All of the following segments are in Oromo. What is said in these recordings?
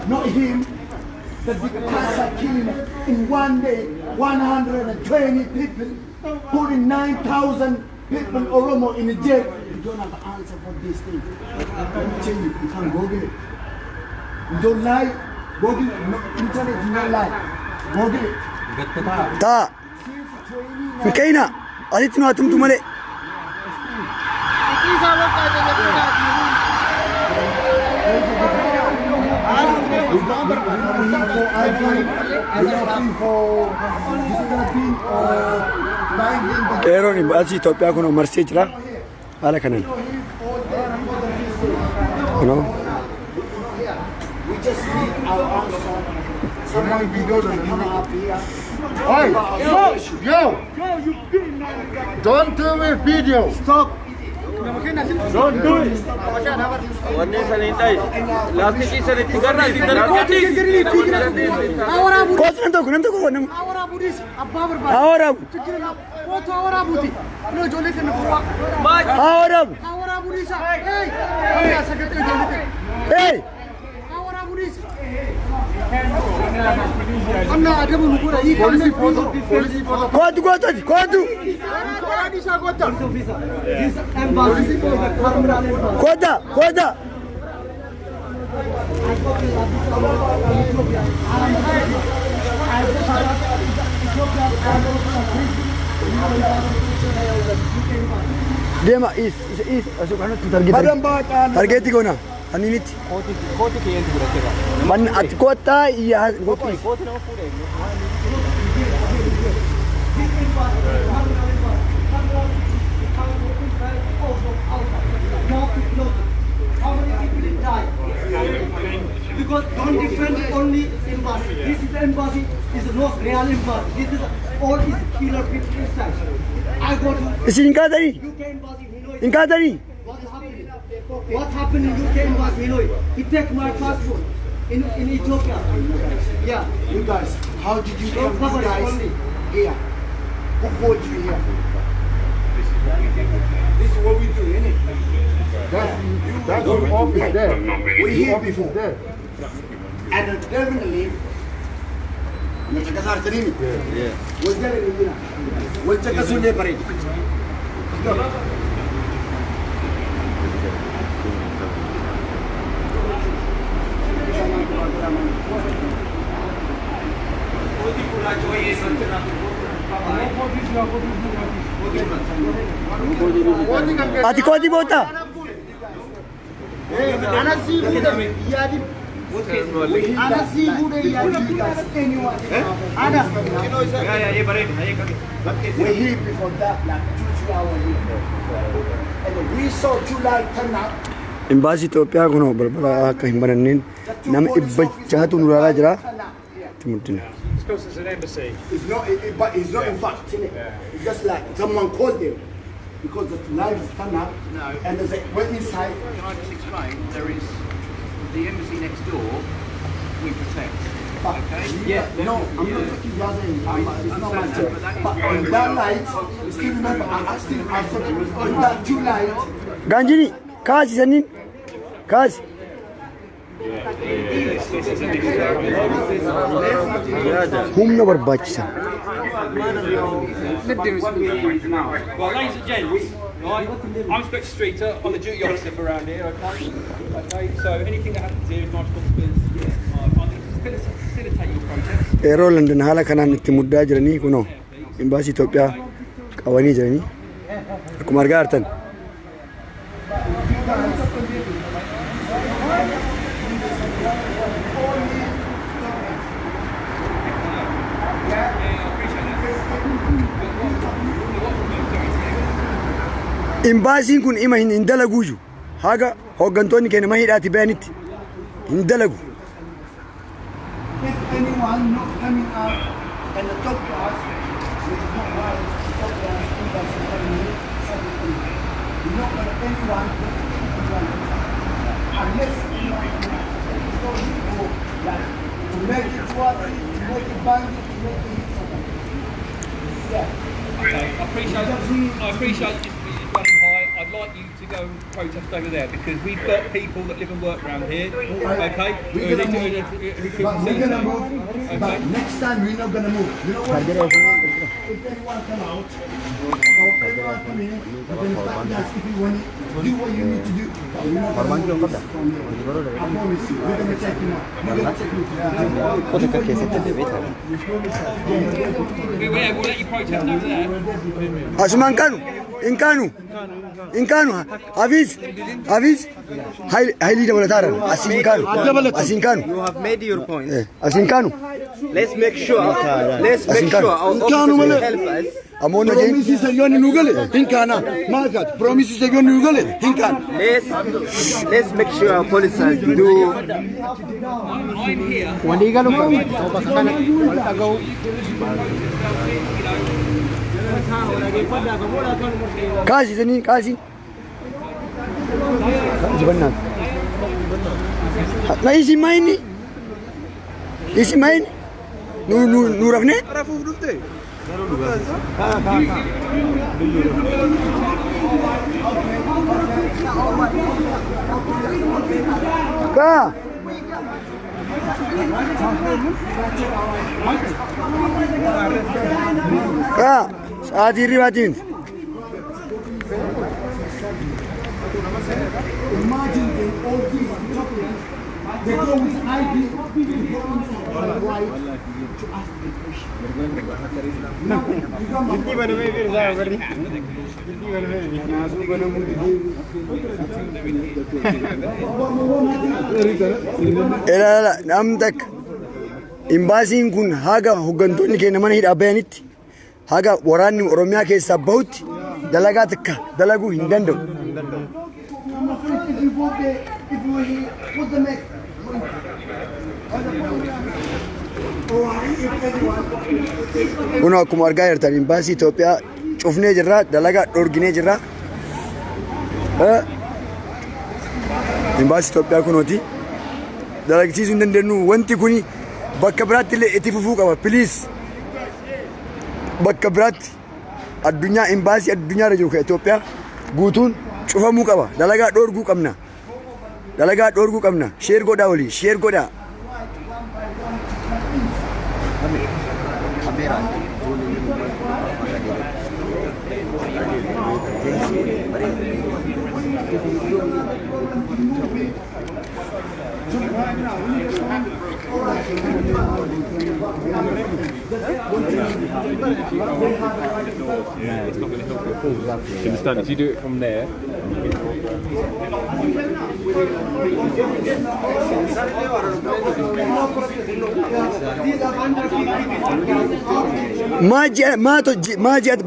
not him. The dictators are killing in one day 120 people, putting 9,000 people Oromo in the jail. You don't have an answer for this thing. Let me tell you, you can Google it. You don't lie, Google it. No, internet is not lie. Google it. Ta. Mikaina. Alit no atum tumale. Kero ni basi Ethiopia kuno marsi chira ala kanan. No. We just need our answer. Someone video them. Up here. Hey, yo! Don't do a video. Stop. Don't do it. One sanitay. Last ki sanitay karna idhar Kos nanto ko wanam. Our Buddhist, a barber. Ahora. What our Buddhi? No, Jonathan. Ahora. Our Buddhist. Hey! Hey. Our Buddhist. Anna, I don't know what he Police photo. Kodu. Koda. Dema is asukana target gona aninit koti ke yentu rakega. man atkota ya goti Koti na pure. How many people died? Because don't defend only embassy. This is the embassy, is the most real embassy. This is all is killer people inside. I go to isinka dari UK embassy, Hanoi. inka dari What happened? What happened in UK embassy, Hanoi? He took my passport in Ethiopia. Yeah. You guys, how did you Don't come cover you it guys only. here? Who brought you here? This is what we do, innit? That's your office there. We here Office before. there. And definitely, was there in India? We'll check us on the parade. ati kodi bota We're here before that, like 2-3 hours here. And we saw July turn up. embassy Ethiopia kuno balbala ka himbanin nam ibachatu nurala jira timutin It's because it's an embassy. It's not, but it's not in fact, isn't it? It's just like someone called them because the lights turn up and there's like, we're inside. Can I just explain? There is the embassy next door. We protect. Okay. Yeah, no, I'm not talking Gaza. It's not my job. But on that night, still remember, I asked him, I said, on that 2 lights, ganjini kasi sanin kasi humna barbachisa Well, ladies and gents, right, I'm Inspector Streeter. I'm the duty officer for around here. Okay. So anything that happens here is my responsibility. I'm going to facilitate your process. ero london hala kanan itti mudda jirani kuno embassy Ethiopia qawani jirani akuma argartan embassy kun ima hindalaguju haga hogantoni kene mahidati banit hindalagu if anyone not coming out and the top class, which is not why it's top class, embassy, you're not going to anyone, unless anyone go like to make it work, to make it bandit, to make it yeah. I appreciate this is running high. I I'd like you to go and protest over there because we've got people that live and work around here, okay? Who We're gonna move, but next time we're not gonna move. You know what? If anyone come out, or anyone come in, we're gonna back us if you want it. Do what you need to do. But we're not gonna move this from here. I promise you. We're gonna check him out. We're gonna check him out. We'll let you protest over there. Asuman kanu, inkanu, Hafiz, highly developed. Asinkanu. You have made your point. Asinkanu. Let's make sure our officers help us. Amona Promises are going to Nugale. Hinkana. Market. Promises are going to Nugale. Hinkana. Let's make sure our police do. I'm here. Kasi sini kasi. Sebenarnya. Nah isi main ni. Isi main. Nu rafne? Rafu dufte. Ka. Ka. Saat diri batin. Imagine all these Ethiopians, they go with ID, they go inside right to ask the question. Ela namtak imbaasiin kun haga hoggantoonni keenya mana hidhaa bayanitti haga waraanni Oromiyaa keessaa bahutti dalagaa takka dalaguu hin danda'u. I'm afraid if you vote there, if you put the next. Kun akkuma argaa jirtan imbaasii Itoophiyaa cufnee jirra dalagaa dhorginee jirra. Imbaasii Itoophiyaa kunooti dalagsiisuu hin dandeenyu wanti kuni bakka biraatti illee itti fufuu qaba please. Bakka biraatti addunyaa imbaasii addunyaarra jiru kan Itoophiyaa guutuun cufamuu qaba dalagaa dhorguu qabna. Dalagaa dhorguu qabna. Sheer godhaa olii sheer godhaa. You understand? If you do it from there, Maji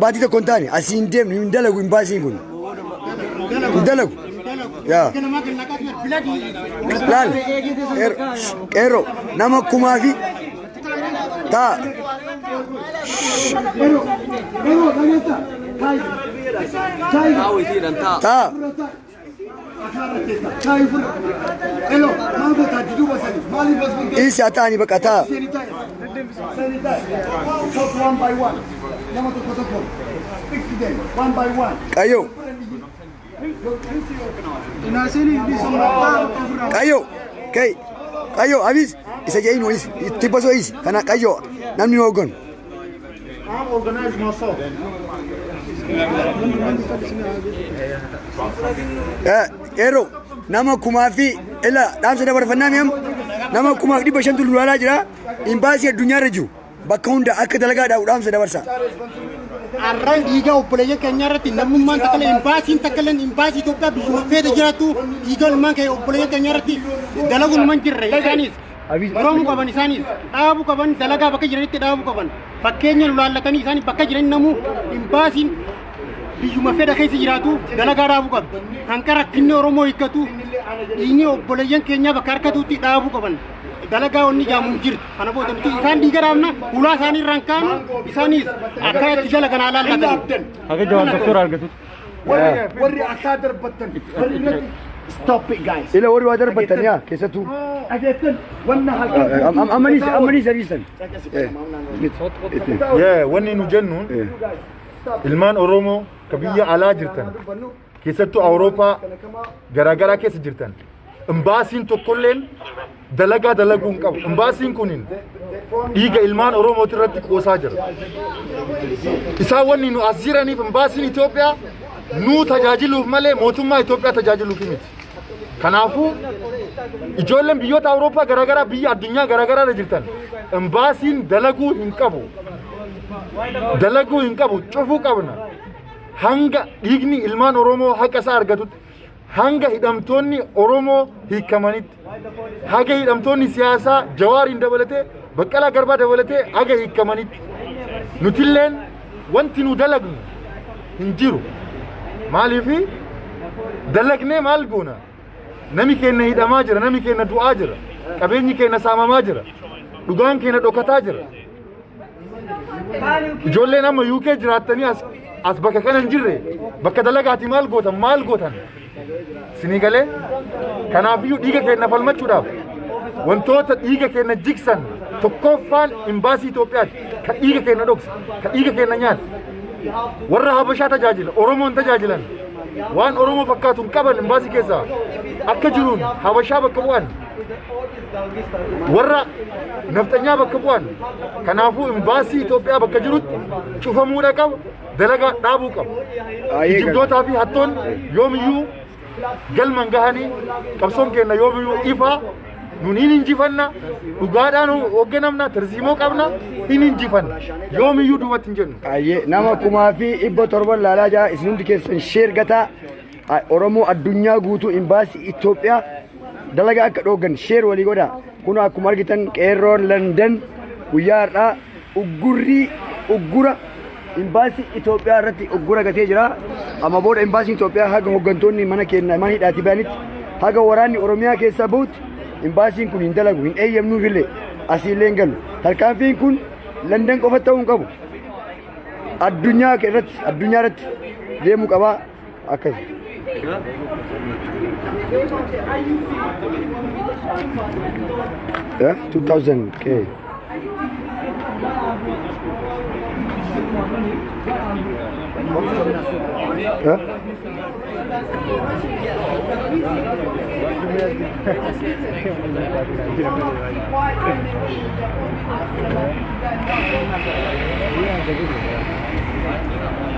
baati tokko hin taane asiin deemnu hin dalagu imbaasiin kun. Hin dalagu. Yaa. Laal. Qeerroo nama kumaa fi taa. Taa. Isi ataani bakka taa. One by one. Speak to them one by one. Qayyoo. Qayyoo. Qayyoo Hafiz isa jeeyin wayis itti basoo is kana qayyoo namni hooggan. I'm organized myself. Qeerroo nama kumaa fi ila dhaamsa dabarfannaa mi'am nama kumaa fi 500 lulaalaa jira imbaasii addunyaarra jiru bakka hunda akka dalagaadhaaf dhaamsa dabarsa. Arraan dhiigaa obboleeyyan keenya irratti namummaan takkaleen imbaasiin takkaleen imbaasii Itoophiyaa biyyuma feete jiraatu dhiigaa ilmaan kee obboleeyyan keenya irratti dalaguun man jirre isaanis Oromoo qaban isaanis dhaabuu qaban dalagaa bakka jiranitti dhaabuu qaban fakkeenya lulaallatanii isaanis bakka jiran namuu imbaasiin biyyuma feete keessa jiraatu dalagaa dhaabuu qabu hanqara rakkinni Oromoo hiikkatu dhiigni obboleeyyan keenyaa bakka harkatuutti dhaabuu qaban. dalagaa onni jaamuun jirtu kana booda nuti isaan diigaraamna ulaa isaanii irraan kaanu isaanis akka itti jala kanaa laallatan haga jawaan doktor argatu. Warri akka darbatan stop it guys. Ila warri waa darbatan yaa keessattuu. Ajeetan wanna halkan. Ammanis hariisan. Yeah, wanni nu jennuun ilmaan Oromoo ka biyya alaa jirtan keessattuu Awurooppaa garaagaraa keessa jirtan imbaasiin tokkolleen dalagaa dalaguu hin qabu. Imbaasiin kunin dhiiga ilmaan Oromooti irratti qoosaa jira. Isaan wanni nu as jiraniif imbaasiin Itoophiyaa nu tajaajiluuf malee mootummaa Itoophiyaa tajaajiluuf miti. Kanaafuu ijoolleen biyyoota Awurooppaa garaagaraa biyya addunyaa garaagaraa irra jirtan imbaasiin dalaguu hin qabu. Dalaguu hin qabu cufuu qabna. Hanga dhiigni ilmaan Oromoo haqa isaa argatutti hanga hidhamtoonni Oromoo hiikamanitti haga hidhamtoonni siyaasaa Jawaariin dabalatee Baqqalaa Garbaa dabalatee haga hiikamanitti nutilleen wanti nu dalagnu hin jiru. Maaliifi dalagnee maal goona? Nami keenya hidhamaa jira, nami keenya du'aa jira, qabeenyi keenya saamamaa jira, dhugaan keenya dhokataa jira. Ijoolleen amma UK jiraattanii as bakka kana hin jirre bakka dalagaati maal gootan sinii galee kanaafiyyuu dhiiga keenya falmachuudhaaf wantoota dhiiga keenya jigsan tokkoffaan imbaasii Itoophiyaati kan dhiiga keenya dhoksa kan dhiiga keenya nyaata warra Habashaa tajaajila Oromoon tajaajilan waan Oromoo fakkaatu hin qaban imbaasii keessaa akka jiruun Habashaa bakka bu'an warra naftanyaa bakka bu'an kanaafuu imbaasii Itoophiyaa bakka jirutti cufamuudha qaba dalagaa dhaabuu qaba. Jibdootaa fi hattoon yoomiyyuu galman gahanii qabsoon keenya yoomiyyuu ifaa nun hin injifanna dhugaadhaan hoogganamna tarsiimoo qabna hin injifanna yoomiyyuu duubatti hin jennu. Nama 1700 laalaa jaa isin hundi keessan sheer gataa Oromoo addunyaa guutuu imbaasii Itoophiyaa dalagaa akka dhooggan sheer walii godhaa kun akkuma argitan qeerroon London guyyaa har'aa uggura imbaasii Itoophiyaa irratti uggura gatee jira. Amma booda imbaasiin Itoophiyaa haga hooggantoonni mana hidhaati ba'anitti haga waraanni Oromiyaa keessaa bahutti imbaasiin kun hin dalagu hin eeyyamnuuf illee asiillee hin galu. Tarkaanfiin kun London qofa ta'uu hin qabu. Addunyaa irratti deemuu qabaa akkasi. 2000K.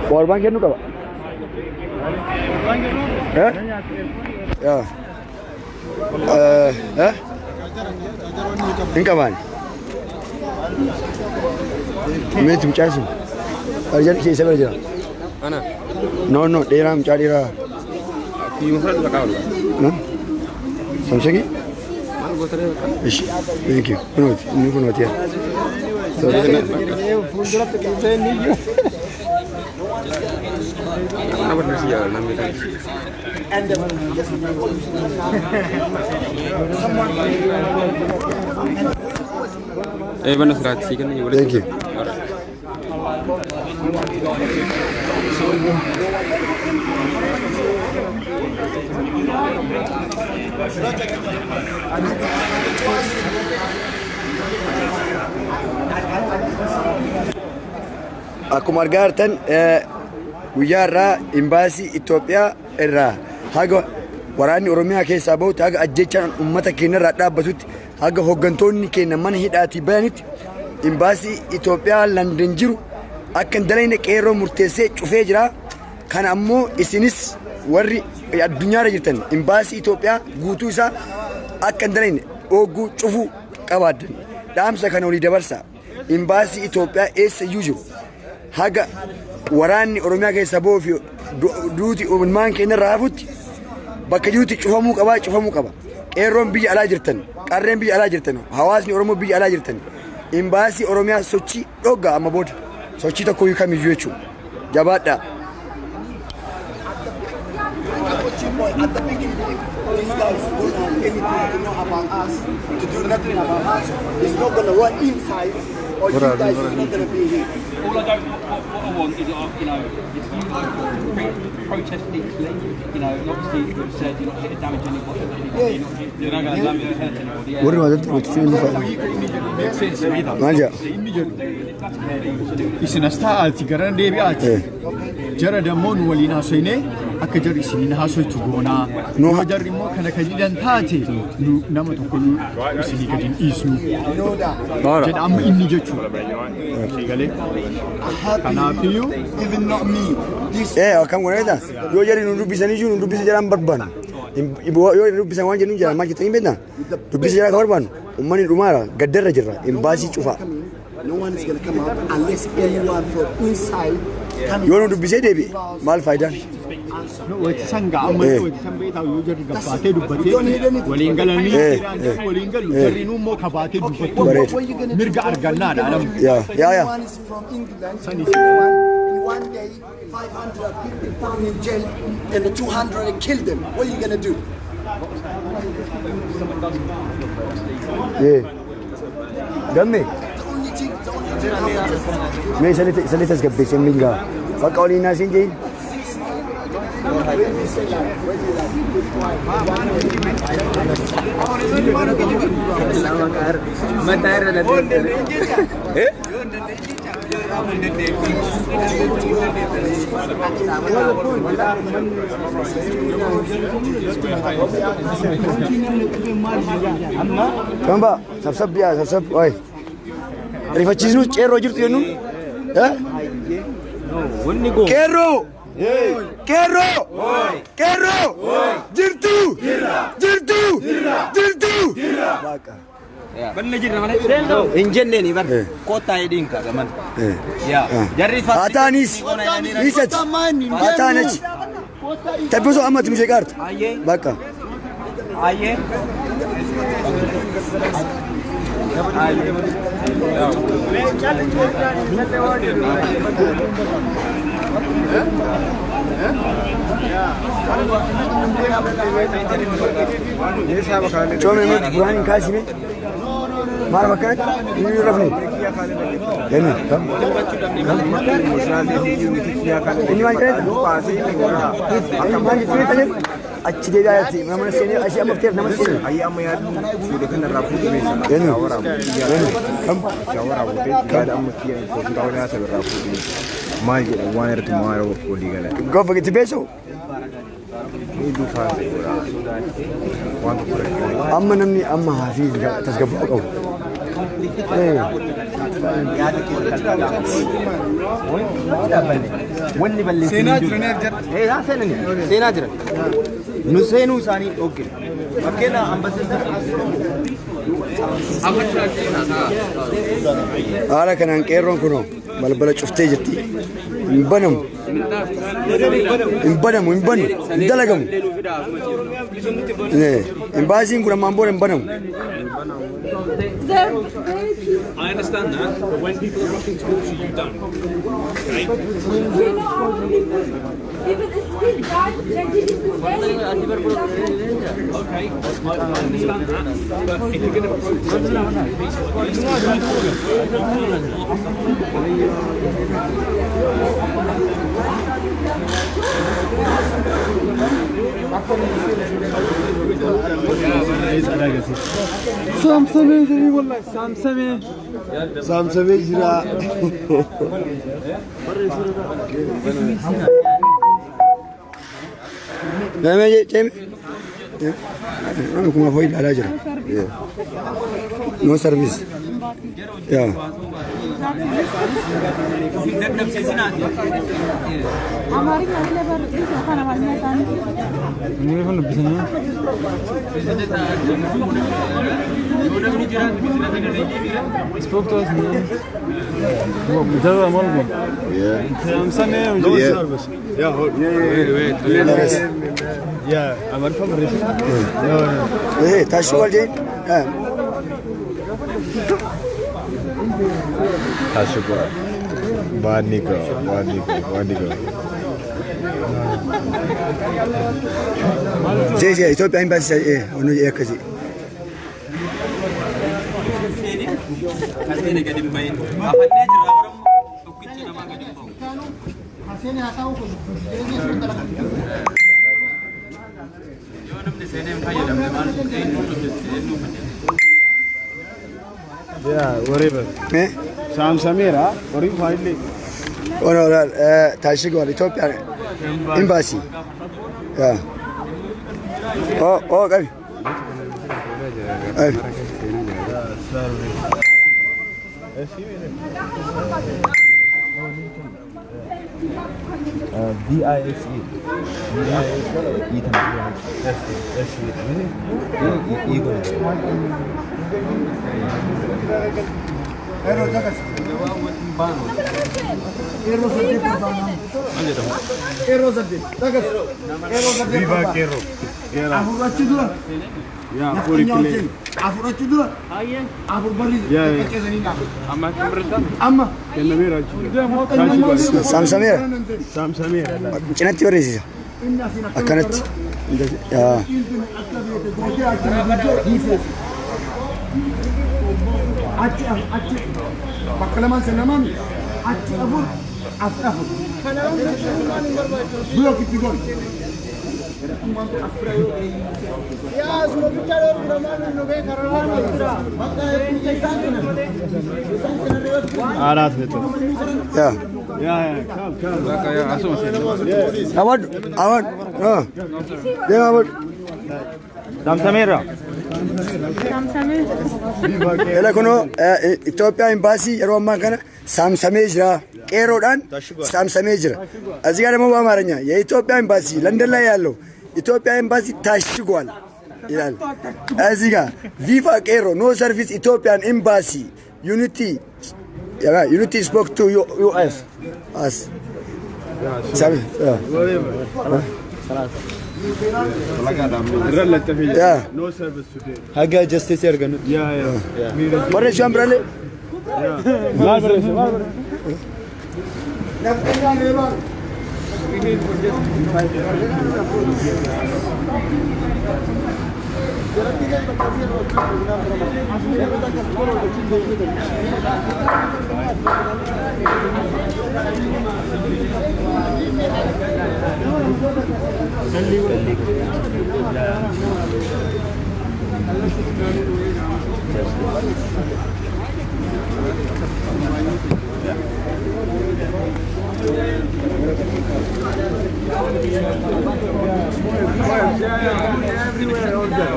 Korban kennu qaba. Hin qaban. Meetu mucaasu. Arjan keessa bira jira. Ana. No, dheeraa mucaa dheeraa. Kiyuma fudhatu bakka qabu. No? Samsung? Maal gootanii bakka? Ishi. Thank you. Inni kunooti yaa. Fuulduratti qeensee inni iyyuu. Nama barreessi yaa namni kan. Benar surat sih kan boleh. Thank you. Akkuma argaa jirtan guyyaa irraa imbaasii Itoophiyaa irraa haga waraanni Oromiyaa keessaa bahutti haga ajjechaan uummata keenya irraa dhaabbatutti haga hooggantoonni keenya mana hidhaatii bayanitti imbaasii Itoophiyaa London jiru akka hin dalagne qeerroo murteessee cufee jira. Kana ammoo isinis warri addunyaarra jirtan imbaasii Itoophiyaa guutuu isaa akka hin dalagne ooguu cufuu qabaaddan dhaamsa kana olii dabarsa. Imbaasii Itoophiyaa eessa iyyuu jiru haga waraanni Oromiyaa keessaa bahuu fi duuti ilmaan keenya irraa hafutti bakka jirutti cufamuu qaba. Qeerroon biyya alaa jirtan, qarreen biyya alaa jirtan, hawaasni Oromoo biyya alaa jirtan imbaasii Oromiyaa sochii dhoggaa amma booda sochii tokko kamiyyuu jechuudha. Jabaadhaa. At the beginning, these guys don't have anything to know about us, to do nothing about us. It's not going to run inside, or you guys is not going to be here. All what I want is, if you protest neatly, and obviously you've said you're not here to damage anybody, you're not going to hurt anybody. What do I do? Isinasta alti garan debi alti. Jara damon walina soine akajar isinin haso tugona. No hajar mo kana kajidan taati. Nu nama tokkolu isini kadin isu. Jada am inni jechu. Gale. Kana fiyu Even not me. This Akam goneda. Yo jari nu dubisani ju nu dubisi jalan barban. Ibu yo dubisa wanje nu jalan maji tin bedna. Dubisi jalan barban. Ummani rumara gaddara jirra. Imbasi cufa. no one is going to come out unless anyone from inside Yo nu dubisi debi. Mal faidan. no wati sanga amma wati sambe ta yo jari gabate dubate. Walingalani walingalu jari nu mo kabate dubate. Mirga arganna da alam. Yeah. One is from England. In one day, 500 people put in jail, and the 200 killed them. What are you gonna do? Yeah. Gamme. The only thing. Me salitas gabbe semminga. Fakawli na sinje. Kamba, sab biya, sab. Oi. Rifachisu cero jirtu yenu. Kero. Kero. Kero. Jirtu. Jirtu. Jirtu. Baka. Banne jirra mana? Injenne ni bar. Kota edin ka gaman. Ya. Jarri fas. Atanis. Isat. Atanach. Tabuso amma tu mshekart. Baka. Aye. Chome me Burhan kasime. Mar bakat ini rafni. Yani kam. Ini macam apa? अच्छी जगह थी मैं मैंने सेने ऐसे हम तेरे नमस्ते आइए हम यार सुबह के नराफू में यानी हम शावर आउटे गाड़ हम किया तो गाड़ ना सब राफू में माल जे वायर तुम्हारा वो कोडी गला गो बगति बेसो ये दुखा है वांट पर अम्मा नमनी अम्मा हाफिज तसगबो وني بلي سيناجر ايه ها سيناجر نسينو ثاني اوكي مكينا ام بس ara kanan qeerroon kuno balbala cuftee jirti hin banamu hin dalagamu imbaasiin kun ammaan booda hin banamu. I understand that, but when people are looking to torture you, don't. Okay? Okay, I understand that, but if you're going to approach something Samsame jira. Nama je cem. Aku kuma foi dala jira. No service. Ya. हमारी महिला पर खाना वाली आसान मेरे को लग रहा है स्पोक तो नहीं वो जरूर अमल को हम सने जो सर्विस या या अमर खबर Eh, tashwal je. Tashukwa Badniko Je Ethiopia embassy onu yakazi. Yeah, whatever. ሳምሰሜራ ኦሪፍ ኃይሌ ኦኖራል ታሽጓል ኢትዮጵያ ኤምባሲ ያ ኦ ቀቢ VISE Samsamera cinatti barreessisa akkanatti bakka lamaan sanamaan achi afur as afur blok itti gon አራት ነጥብ ያ አወድ አወድ ሳምሰሜራ Ela kuno Ethiopia embassy yeroo ammaa kana saamsamee jira qeeroodhaan saamsamee jira እዚህ ጋር ደግሞ በአማርኛ የኢትዮጵያ ኤምባሲ ለንደን ላይ ያለው ኢትዮጵያ ኤምባሲ ታሽጓል ይላል እዚህ ጋር ቪቫ ቄሮ ኖ ሰርቪስ ኢትዮጵያን ኤምባሲ ዩኒቲ ስፖክ ቱ ዩኤስ አስ ሳቢ no service today haga justice erganu Pare siya ambrale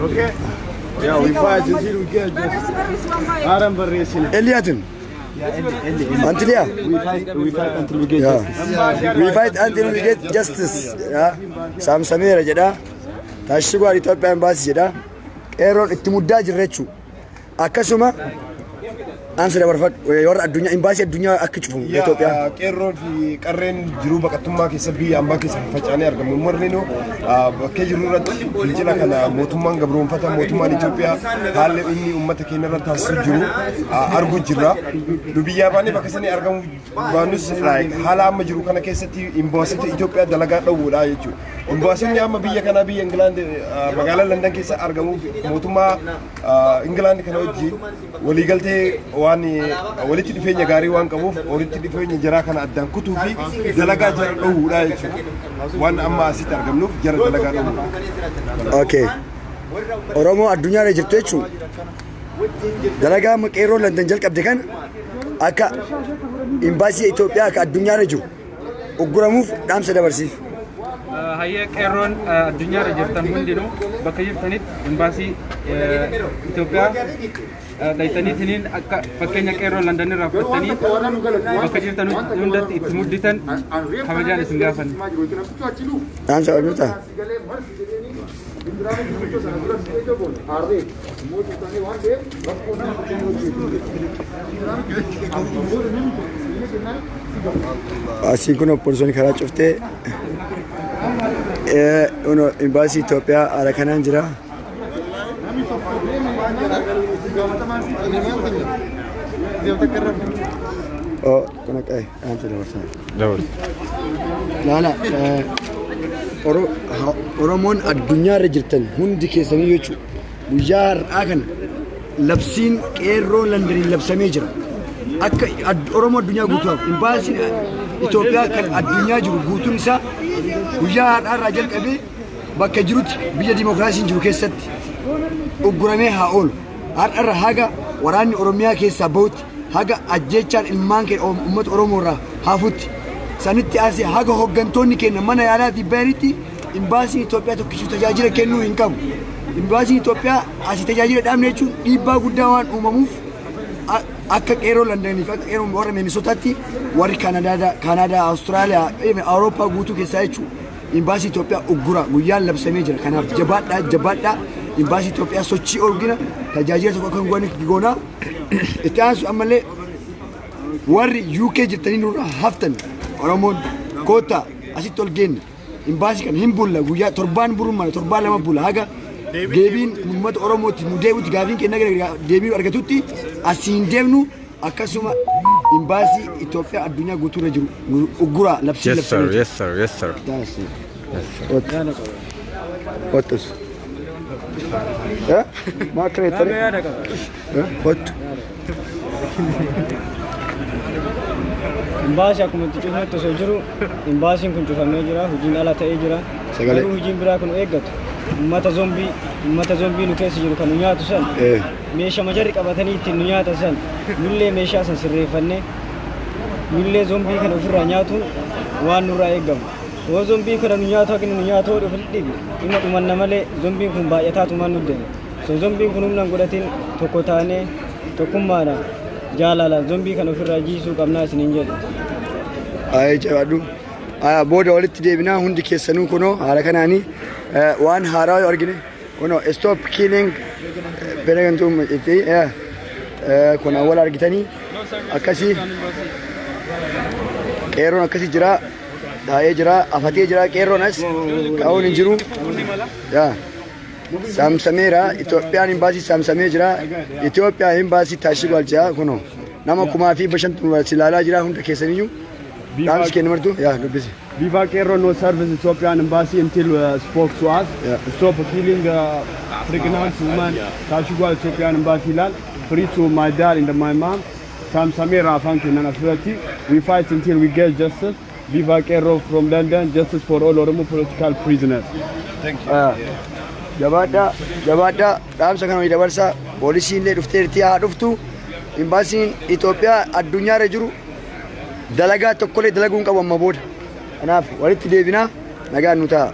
okay yeah we fight until we get aram barresin Eliatin Antilia we fight until we get justice we fight until we get justice Samsamera jedha taashigwal Ethiopia embassy jedha qeeroon itti muddaa jirrechu akkasuma አንስ ለበርፈት ወር አዱኛ ኤምባሲ አዱኛ አክጭፉ ኢትዮጵያ qeerroon fi qarreen jiruu baqattummaa keessa biyya ambaa keessa facaanee argamu morni no bakkee jiru irratti fincila kana mootummaan gabroonfata mootummaan Itoophiyaa haalli inni uummata keenya irratti taasisu jiru argu jira nu biyyaa baanee bakka sanii argamu baanus haala amma jiru kana keessatti imbaasiitti Itoophiyaa dalagaa dhawuudha jechuudha imbaasiin amma biyya kana biyya England magaalaa London keessa argamu mootummaa England kana wajjin waliigaltee waan walitti dhufeenya gaarii waan qabuuf walitti dhufeenya jaraa kana addaan kutuu fi dalagaa jara dhawuudha jechuudha waan amma asitti argamnuuf jara dalagaa dhawuudha. Okay. Oromoo addunyaa irra jirtu jechuun dalagaa qeerroo London jalqabde kan akka imbaasii Itoophiyaa akka addunyaa irra jiru ugguramuuf dhaamsa dabarsiif. Hayya qeerroon addunyaa irra jirtan hundinuu bakka jirtanitti imbaasii Itoophiyaa laytaniitiin akka fakkeenya qeerroo London irraa fudhatanii bakka jirtan hundatti itti mudditan kabajaan isin gaafanna. Dhaamsa qabduuta. Asii kun oppoorsoon karaa cuftee imbaasii Itoophiyaa haala kanaan jira. Oh, kuna kai dhaamsa dabarsaa. Laala Oromoon addunyaa irra jirtan hundi keessanii jechuudha guyyaa har'aa kana labsiin qeerroo Londoniin labsamee jira akka Oromoo addunyaa guutuudhaaf imbaasiin Itoophiyaa kan addunyaa jiru guutuun isaa guyyaa har'aa irraa jalqabee bakka jirutti biyya dimookiraasiin jiru keessatti ugguramee haa oolu har'a irra haga waraanni Oromiyaa keessaa bahutti haga ajjechaan ilmaan keenya uummata Oromoo irraa hafutti sanitti asii haga hooggantoonni keenya mana yaalaatti bayanitti imbaasiin Itoophiyaa tokkichi tajaajila kennuu hin qabu. Imbaasiin Itoophiyaa asii tajaajila dhaabne jechuun dhiibbaa guddaa waan uumamuuf akka qeeroo Londonii fi akka qeeroo warra Minisootaatti warri Kanaadaa, Awustiraaliyaa, Awurooppaa guutuu keessaa jechuun imbaasii Itoophiyaa uggura guyyaan labsamee jira. Kanaaf jabaadhaa imbaasii Itoophiyaa sochii orgina tajaajila tokko kan goonaa itti aansu ammallee warri UK jirtanii nurra haftan Oromoon koota asitti ol geenye imbaasii kan hin bulla guyyaa torbaan buruu mana torbaan lama bulla haga deebiin uummata Oromootti nu deebi'utti gaafiin keenya deebi'uu argatutti asiin deemnu akkasuma imbaasii Itoophiyaa addunyaa guutuurra jiru uggura labsii labsamee. Yes sir. Yes sir. What is? Ma creetare? What? Imbaasii akkuma itti cufamatti osoo jiru imbaasiin kun cufamee jira hojiin ala ta'ee jira garuu hojiin biraa kun eeggatu uummata zombii nu keessa jiru kan nu nyaatu san meeshaa majarri qabatanii ittiin nu nyaatan san nullee meeshaa san sirreeffannee nullee zombii kana ofirraa nyaatuun waan nurraa eeggamu yoo zombii kana nu nyaatu haqni nu nyaatu hodhu filidhiibi dhimma dhumanna malee zombiin kun baay'ataatumaan nu deeme so zombiin kun humna godhatiin tokko taanee tokkummaadhaan jaalala zombii kan ofirraa jiisuu qabnaa isiniin jedhu. Ay jawaadu. Booda walitti deebinaa hundi keessanuu kunoo haala kanaanii waan haaraa argine kunoo stop killing benegantuu itti kun wal argitanii akkasii qeerroon akkasii jira taa'ee jira afatee jira qeerroon as kaa'uun hin jiru. Samsameera Itoophiyaan imbaasii samsamee jira. Itoophiyaa imbaasii taashii galchaa kuno nama kumaa fi bashantu silaalaa jira hunda keessaniyyuu dhaamsi kenna martu dubbisi. Viva Quero no service Ethiopian embassy until spoke to us. Stop killing pregnant women. Tashugal Ethiopian embassy land. Free to my dad and my mom. Samsameera Afanki Nanafrati. We fight until we get justice. Viva Quero from London. Justice for all Oromo political prisoners. Thank you. Jabaadhaa dhaamsa kana dabarsaa poolisiin illee dhufteerti haa dhuftu imbaasiin Itoophiyaa addunyaarra jiru dalagaa tokkollee dalaguun qabu amma booda kanaaf walitti deebinaa nagaan nu ta'a.